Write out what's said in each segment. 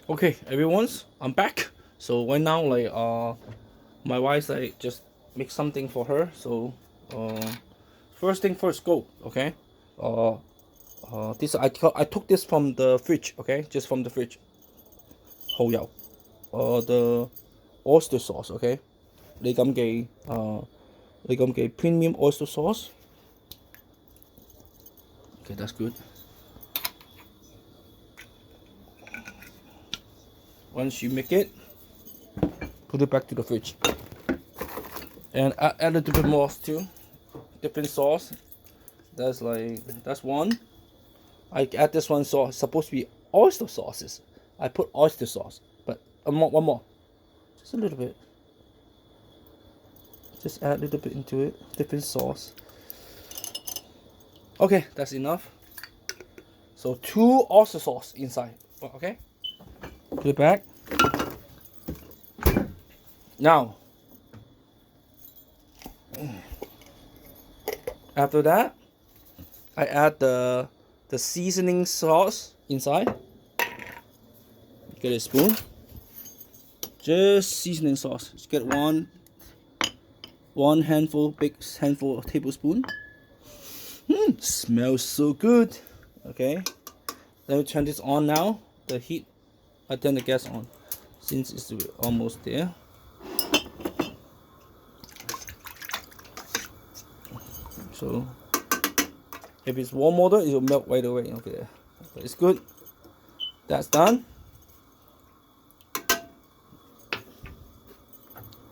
Okay, everyone's I'm back. So right now, like my wife's like just make something for her. So first thing first, go. Okay. Uh, this I took this from the fridge. Okay, just from the fridge. Hou油. The oyster sauce. Okay. 你咁嘅 premium oyster sauce. Okay, that's good. Once you make it, put it back to the fridge. And add a little bit more too. Different sauce. That's one. I add this one sauce. Supposed to be oyster sauces. I put oyster sauce, but one more. Just a little bit. Just add a little bit into it. Different sauce. Okay, that's enough. So 2 oyster sauce inside. Okay. Put it back. Now, after that, I add the seasoning sauce inside. Get a spoon. Just seasoning sauce. Just get one handful, big handful of tablespoon. Smells so good. Okay. Let me turn this on now. The heat. I turn the gas on since it's almost there. So if it's warm water, it will melt right away. Okay, but it's good. That's done.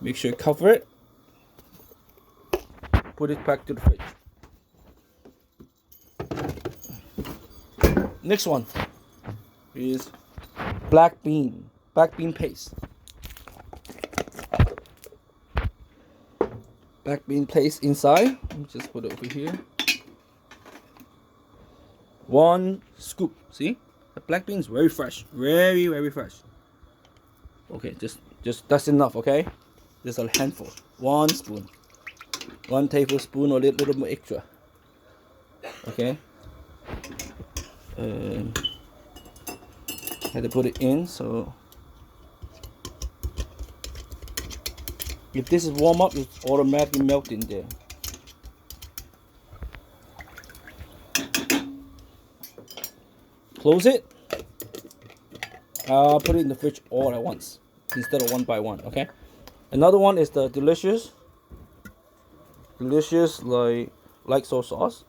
Make sure you cover it. Put it back to the fridge. Next one is black bean paste. Black bean paste inside. Let me just put it over here. 1 scoop. See, the black bean is very fresh, very fresh. Okay, just that's enough. Okay, just a handful. 1 spoon, 1 tablespoon or a little more extra. Okay. Had to put it in. So if this is warm up, it's automatically melt in there. Close it. I'll put it in the fridge all at once instead of one by one. Okay. Another one is the delicious like soy sauce.